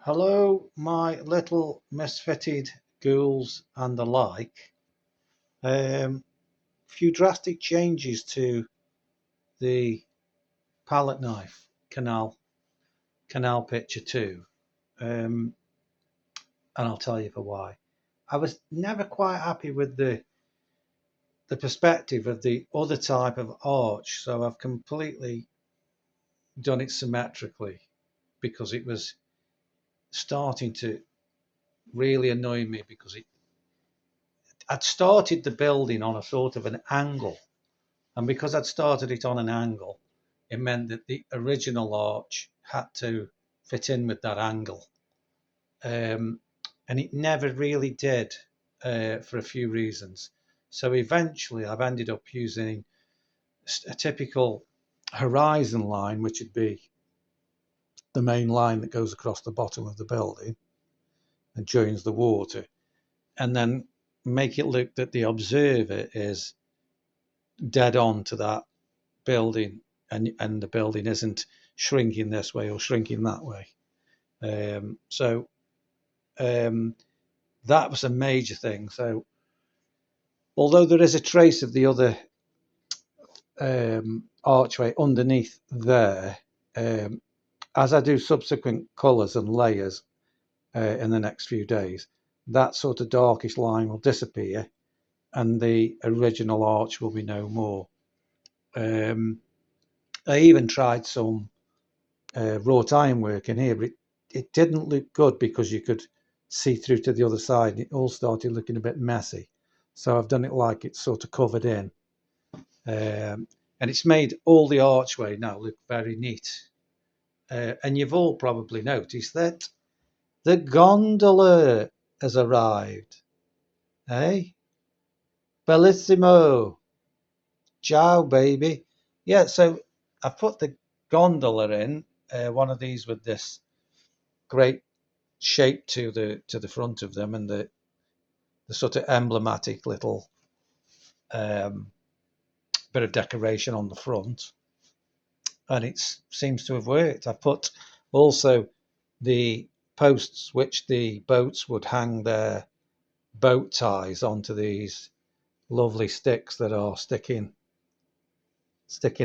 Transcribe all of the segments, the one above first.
Hello, my little misfitted ghouls and the like. Few drastic changes to the palette knife canal picture 2, and I'll tell you for why. I was never quite happy with the perspective of the other type of arch, so I've completely done it symmetrically because it was starting to really annoy me because I'd started the building on a sort of an angle. And because I'd started it on an angle, it meant that the original arch had to fit in with that angle. Um, and it never really did for a few reasons. So eventually I've ended up using a typical horizon line, which would be the main line that goes across the bottom of the building and joins the water, and then make it look that the observer is dead on to that building, and the building isn't shrinking this way or shrinking that way. So that was a major thing. So although there is a trace of the other archway underneath there, um, as I do subsequent colours and layers in the next few days, that sort of darkish line will disappear and the original arch will be no more. I even tried some wrought ironwork in here, but it didn't look good because you could see through to the other side. It all started looking a bit messy. So I've done it like it's sort of covered in. And it's made all the archway now look very neat. And you've all probably noticed that the gondola has arrived. Eh? Bellissimo. Ciao, baby. Yeah, so I put the gondola in, one of these with this great shape to the front of them, and the sort of emblematic little um, bit of decoration on the front, and it seems to have worked. I put also the posts which the boats would hang their boat ties onto these lovely sticks that are sticking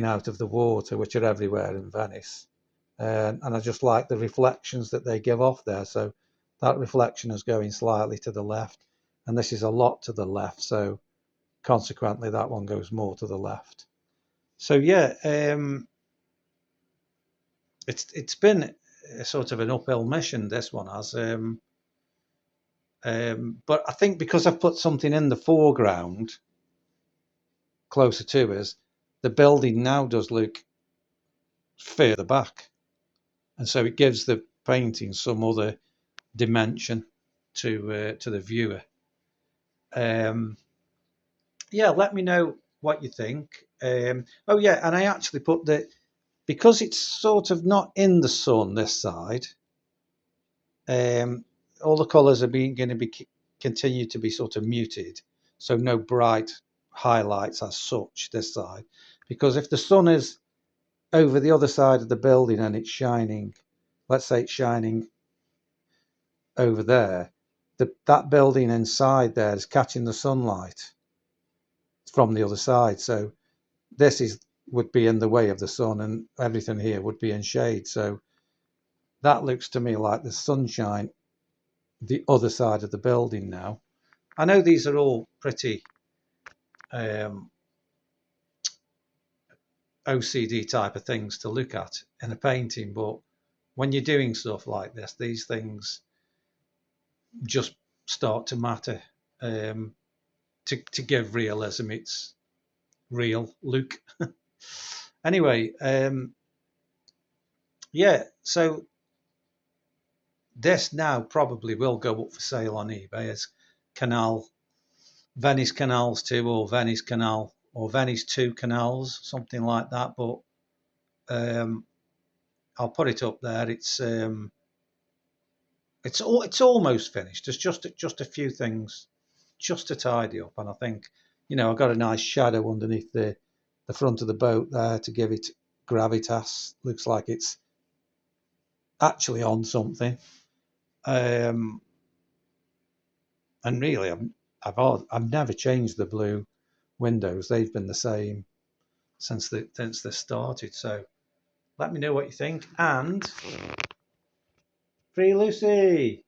out of the water, which are everywhere in Venice. And I just like the reflections that they give off there. So that reflection is going slightly to the left, and this is a lot to the left. So consequently, that one goes more to the left. So yeah, it's been a sort of an uphill mission. This one has, but I think because I've put something in the foreground closer to us, the building now does look further back, and so it gives the painting some other dimension to the viewer. Um, yeah, let me know what you think. Oh yeah, and I actually put that because it's sort of not in the sun this side. All the colours are going to be continue to be sort of muted, so no bright highlights as such this side. Because if the sun is over the other side of the building and it's shining, let's say it's shining over there, that building inside there is catching the sunlight from the other side. So this is would be in the way of the sun, and everything here would be in shade. So that looks to me like the sunshine the other side of the building now. I know these are all pretty um, OCD type of things to look at in a painting, but when you're doing stuff like this, these things just start to matter, to give realism its real look. Anyway, yeah, so this now probably will go up for sale on eBay as Canal Venice Canals 2 or Venice Canal or Venice 2 Canals, something like that. But um, I'll put it up there. It's almost finished. There's just a few things just to tidy up, and I think I've got a nice shadow underneath the front of the boat there to give it gravitas. Looks like it's actually on something. Um, and really, I've never changed the blue windows. They've been the same since they started. So let me know what you think. And free Lucy.